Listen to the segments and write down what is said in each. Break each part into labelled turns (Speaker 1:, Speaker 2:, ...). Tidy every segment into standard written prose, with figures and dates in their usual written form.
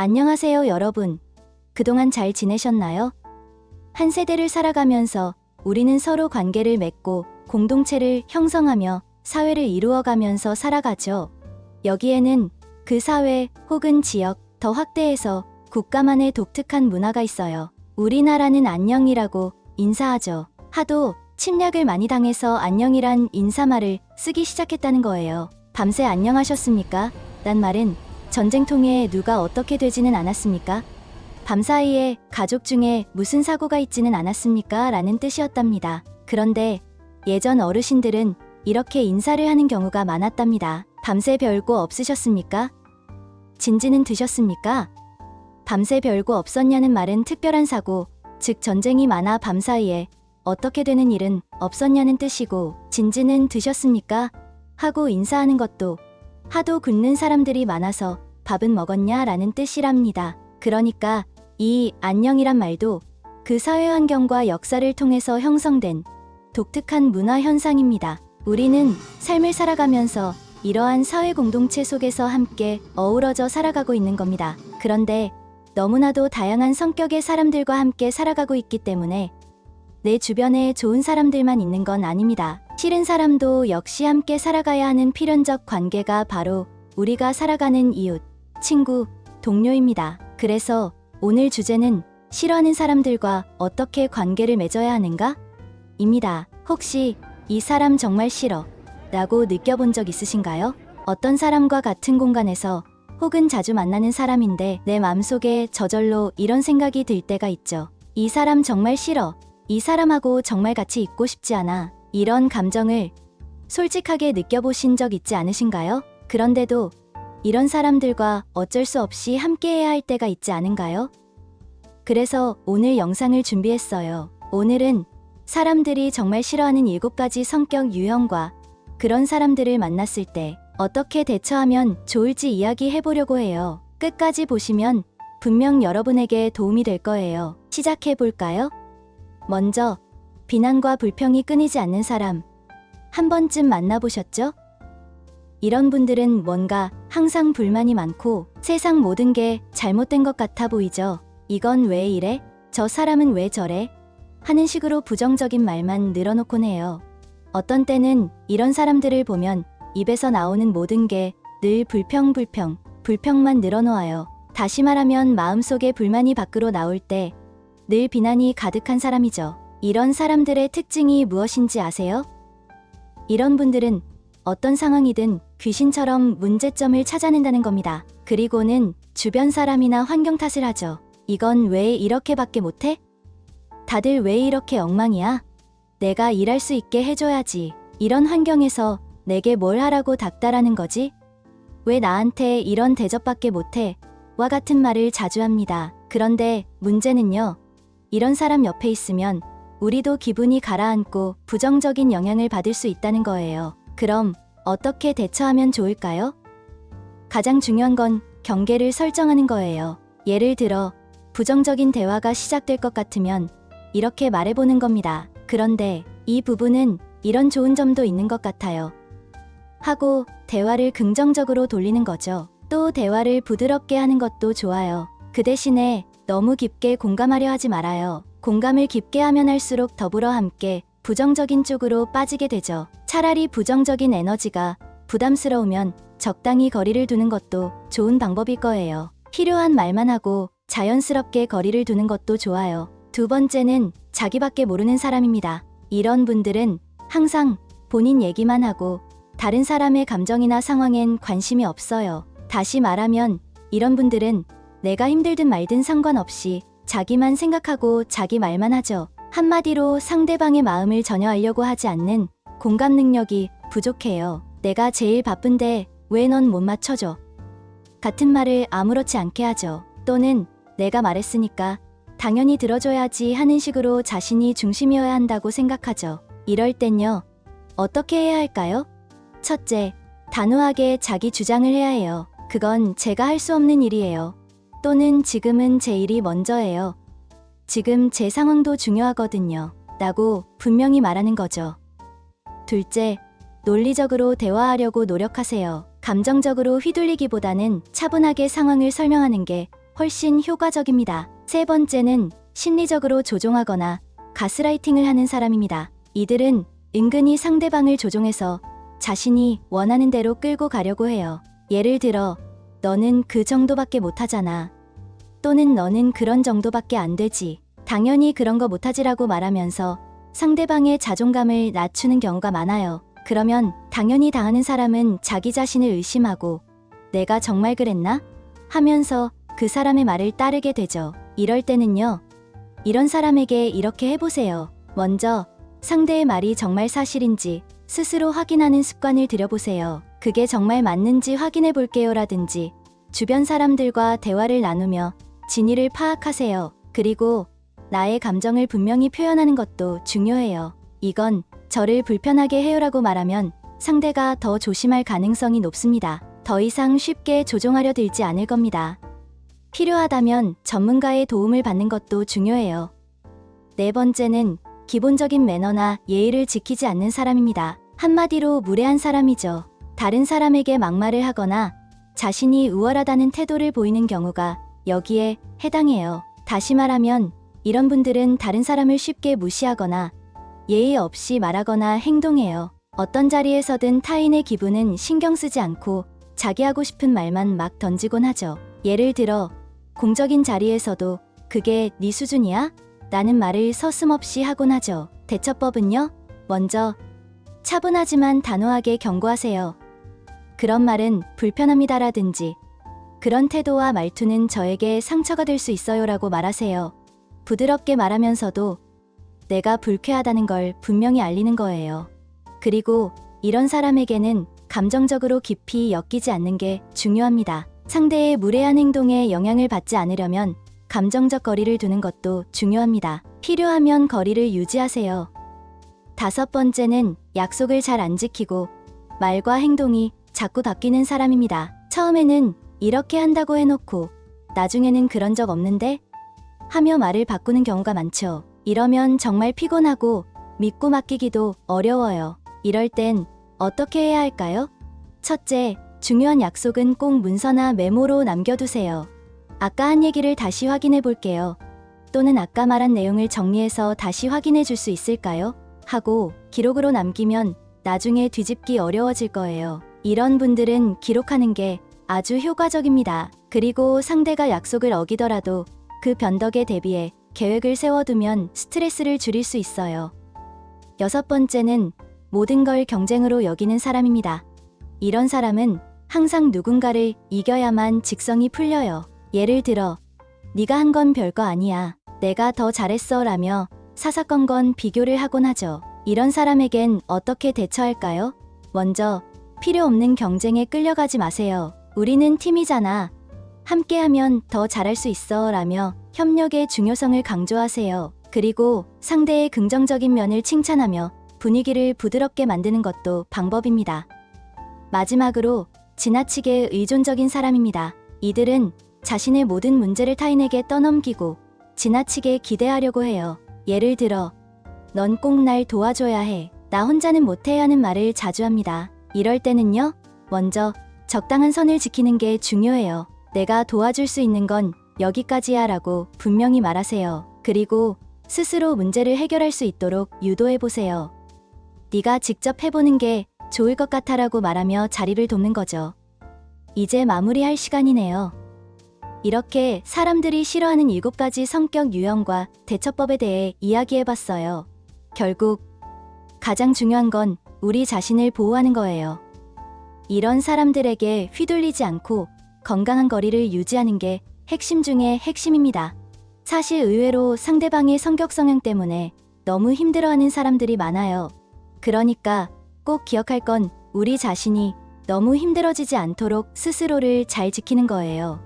Speaker 1: 안녕하세요, 여러분. 그동안 잘 지내셨나요? 한 세대를 살아가면서 우리는 서로 관계를 맺고 공동체를 형성하며 사회를 이루어가면서 살아가죠. 여기에는 그 사회 혹은 지역, 더 확대해서 국가만의 독특한 문화가 있어요. 우리나라는 안녕이라고 인사하죠. 하도 침략을 많이 당해서 안녕이란 인사말을 쓰기 시작했다는 거예요. 밤새 안녕하셨습니까? 란 말은 전쟁통에 누가 어떻게 되지는 않았습니까? 밤사이에 가족 중에 무슨 사고가 있지는 않았습니까? 라는 뜻이었답니다. 그런데 예전 어르신들은 이렇게 인사를 하는 경우가 많았답니다. 밤새 별거 없으셨습니까? 진지는 드셨습니까? 밤새 별거 없었냐는 말은 특별한 사고, 즉 전쟁이 많아 밤사이에 어떻게 되는 일은 없었냐는 뜻이고, 진지는 드셨습니까? 하고 인사하는 것도 하도 굶는 사람들이 많아서 밥은 먹었냐 라는 뜻이랍니다. 그러니까 이 안녕이란 말도 그 사회 환경과 역사를 통해서 형성된 독특한 문화 현상입니다. 우리는 삶을 살아가면서 이러한 사회 공동체 속에서 함께 어우러져 살아가고 있는 겁니다. 그런데 너무나도 다양한 성격의 사람들과 함께 살아가고 있기 때문에 내 주변에 좋은 사람들만 있는 건 아닙니다. 싫은 사람도 역시 함께 살아가야 하는 필연적 관계가 바로 우리가 살아가는 이웃, 친구, 동료입니다. 그래서 오늘 주제는 싫어하는 사람들과 어떻게 관계를 맺어야 하는가? 입니다. 혹시 이 사람 정말 싫어 라고 느껴본 적 있으신가요? 어떤 사람과 같은 공간에서 혹은 자주 만나는 사람인데 내 마음속에 저절로 이런 생각이 들 때가 있죠. 이 사람 정말 싫어. 이 사람하고 정말 같이 있고 싶지 않아. 이런 감정을 솔직하게 느껴보신 적 있지 않으신가요? 그런데도 이런 사람들과 어쩔 수 없이 함께해야 할 때가 있지 않은가요? 그래서 오늘 영상을 준비했어요. 오늘은 사람들이 정말 싫어하는 7가지 성격 유형과 그런 사람들을 만났을 때 어떻게 대처하면 좋을지 이야기해보려고 해요. 끝까지 보시면 분명 여러분에게 도움이 될 거예요. 시작해볼까요? 먼저 비난과 불평이 끊이지 않는 사람, 한 번쯤 만나보셨죠? 이런 분들은 뭔가 항상 불만이 많고 세상 모든 게 잘못된 것 같아 보이죠. 이건 왜 이래? 저 사람은 왜 저래? 하는 식으로 부정적인 말만 늘어놓곤 해요. 어떤 때는 이런 사람들을 보면 입에서 나오는 모든 게 늘 불평만 늘어놓아요. 다시 말하면 마음속에 불만이 밖으로 나올 때 늘 비난이 가득한 사람이죠. 이런 사람들의 특징이 무엇인지 아세요? 이런 분들은 어떤 상황이든 귀신처럼 문제점을 찾아낸다는 겁니다. 그리고는 주변 사람이나 환경 탓을 하죠. 이건 왜 이렇게밖에 못해? 다들 왜 이렇게 엉망이야? 내가 일할 수 있게 해줘야지. 이런 환경에서 내게 뭘 하라고 닥달하는 거지? 왜 나한테 이런 대접밖에 못해? 와 같은 말을 자주 합니다. 그런데 문제는요. 이런 사람 옆에 있으면 우리도 기분이 가라앉고 부정적인 영향을 받을 수 있다는 거예요. 그럼 어떻게 대처하면 좋을까요? 가장 중요한 건 경계를 설정하는 거예요. 예를 들어 부정적인 대화가 시작될 것 같으면 이렇게 말해보는 겁니다. 그런데 이 부분은 이런 좋은 점도 있는 것 같아요. 하고 대화를 긍정적으로 돌리는 거죠. 또 대화를 부드럽게 하는 것도 좋아요. 그 대신에 너무 깊게 공감하려 하지 말아요. 공감을 깊게 하면 할수록 더불어 함께 부정적인 쪽으로 빠지게 되죠. 차라리 부정적인 에너지가 부담스러우면 적당히 거리를 두는 것도 좋은 방법일 거예요. 필요한 말만 하고 자연스럽게 거리를 두는 것도 좋아요. 두 번째는 자기밖에 모르는 사람입니다. 이런 분들은 항상 본인 얘기만 하고 다른 사람의 감정이나 상황엔 관심이 없어요. 다시 말하면 이런 분들은 내가 힘들든 말든 상관없이 자기만 생각하고 자기 말만 하죠. 한마디로 상대방의 마음을 전혀 알려고 하지 않는 공감 능력이 부족해요. 내가 제일 바쁜데 왜 넌 못 맞춰줘? 같은 말을 아무렇지 않게 하죠. 또는 내가 말했으니까 당연히 들어줘야지 하는 식으로 자신이 중심이어야 한다고 생각하죠. 이럴 땐요. 어떻게 해야 할까요? 첫째, 단호하게 자기 주장을 해야 해요. 그건 제가 할 수 없는 일이에요. 또는 지금은 제 일이 먼저예요. 지금 제 상황도 중요하거든요. 라고 분명히 말하는 거죠. 둘째, 논리적으로 대화하려고 노력하세요. 감정적으로 휘둘리기보다는 차분하게 상황을 설명하는 게 훨씬 효과적입니다. 세 번째는 심리적으로 조종하거나 가스라이팅을 하는 사람입니다. 이들은 은근히 상대방을 조종해서 자신이 원하는 대로 끌고 가려고 해요. 예를 들어, 너는 그 정도밖에 못하잖아. 또는 너는 그런 정도밖에 안 되지. 당연히 그런 거 못하지라고 말하면서 상대방의 자존감을 낮추는 경우가 많아요. 그러면 당연히 당하는 사람은 자기 자신을 의심하고 내가 정말 그랬나? 하면서 그 사람의 말을 따르게 되죠. 이럴 때는요, 이런 사람에게 이렇게 해보세요. 먼저 상대의 말이 정말 사실인지 스스로 확인하는 습관을 들여보세요. 그게 정말 맞는지 확인해 볼게요 라든지 주변 사람들과 대화를 나누며 진위를 파악하세요. 그리고 나의 감정을 분명히 표현하는 것도 중요해요. 이건 저를 불편하게 해요라고 말하면 상대가 더 조심할 가능성이 높습니다. 더 이상 쉽게 조종하려 들지 않을 겁니다. 필요하다면 전문가의 도움을 받는 것도 중요해요. 네 번째는 기본적인 매너나 예의를 지키지 않는 사람입니다. 한마디로 무례한 사람이죠. 다른 사람에게 막말을 하거나 자신이 우월하다는 태도를 보이는 경우가 여기에 해당해요. 다시 말하면 이런 분들은 다른 사람을 쉽게 무시하거나 예의 없이 말하거나 행동해요. 어떤 자리에서든 타인의 기분은 신경 쓰지 않고 자기 하고 싶은 말만 막 던지곤 하죠. 예를 들어 공적인 자리에서도 그게 네 수준이야? 라는 말을 서슴없이 하곤 하죠. 대처법은요? 먼저 차분하지만 단호하게 경고하세요. 그런 말은 불편합니다라든지 그런 태도와 말투는 저에게 상처가 될 수 있어요라고 말하세요. 부드럽게 말하면서도 내가 불쾌하다는 걸 분명히 알리는 거예요. 그리고 이런 사람에게는 감정적으로 깊이 엮이지 않는 게 중요합니다. 상대의 무례한 행동에 영향을 받지 않으려면 감정적 거리를 두는 것도 중요합니다. 필요하면 거리를 유지하세요. 다섯 번째는 약속을 잘 안 지키고 말과 행동이 자꾸 바뀌는 사람입니다. 처음에는 이렇게 한다고 해놓고 나중에는 그런 적 없는데? 하며 말을 바꾸는 경우가 많죠. 이러면 정말 피곤하고 믿고 맡기기도 어려워요. 이럴 땐 어떻게 해야 할까요? 첫째, 중요한 약속은 꼭 문서나 메모로 남겨두세요. 아까 한 얘기를 다시 확인해 볼게요. 또는 아까 말한 내용을 정리해서 다시 확인해 줄 수 있을까요? 하고 기록으로 남기면 나중에 뒤집기 어려워질 거예요. 이런 분들은 기록하는 게 아주 효과적입니다. 그리고 상대가 약속을 어기더라도 그 변덕에 대비해 계획을 세워두면 스트레스를 줄일 수 있어요. 여섯 번째는 모든 걸 경쟁으로 여기는 사람입니다. 이런 사람은 항상 누군가를 이겨야만 직성이 풀려요. 예를 들어 네가 한 건 별거 아니야. 내가 더 잘했어 라며 사사건건 비교를 하곤 하죠. 이런 사람에겐 어떻게 대처할까요? 먼저 필요 없는 경쟁에 끌려가지 마세요. 우리는 팀이잖아. 함께하면 더 잘할 수 있어 라며 협력의 중요성을 강조하세요. 그리고 상대의 긍정적인 면을 칭찬하며 분위기를 부드럽게 만드는 것도 방법입니다. 마지막으로 지나치게 의존적인 사람입니다. 이들은 자신의 모든 문제를 타인에게 떠넘기고 지나치게 기대하려고 해요. 예를 들어 넌 꼭 날 도와줘야 해. 나 혼자는 못해 하는 말을 자주 합니다. 이럴 때는요, 먼저 적당한 선을 지키는 게 중요해요. 내가 도와줄 수 있는 건 여기까지야 라고 분명히 말하세요. 그리고 스스로 문제를 해결할 수 있도록 유도해보세요. 네가 직접 해보는 게 좋을 것 같아 라고 말하며 자리를 돕는 거죠. 이제 마무리할 시간이네요. 이렇게 사람들이 싫어하는 7가지 성격 유형과 대처법에 대해 이야기해봤어요. 결국 가장 중요한 건 우리 자신을 보호하는 거예요. 이런 사람들에게 휘둘리지 않고 건강한 거리를 유지하는 게 핵심 중의 핵심입니다. 사실 의외로 상대방의 성격 성향 때문에 너무 힘들어하는 사람들이 많아요. 그러니까 꼭 기억할 건 우리 자신이 너무 힘들어지지 않도록 스스로를 잘 지키는 거예요.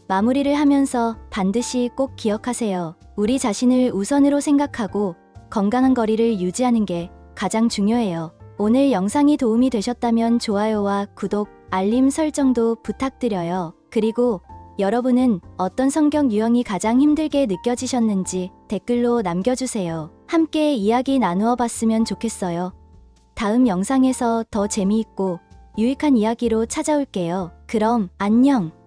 Speaker 1: 마무리를 하면서 반드시 꼭 기억하세요. 우리 자신을 우선으로 생각하고 건강한 거리를 유지하는 게 가장 중요해요. 오늘 영상이 도움이 되셨다면 좋아요와 구독, 알림 설정도 부탁드려요. 그리고 여러분은 어떤 성격 유형이 가장 힘들게 느껴지셨는지 댓글로 남겨주세요. 함께 이야기 나누어 봤으면 좋겠어요. 다음 영상에서 더 재미있고 유익한 이야기로 찾아올게요. 그럼 안녕!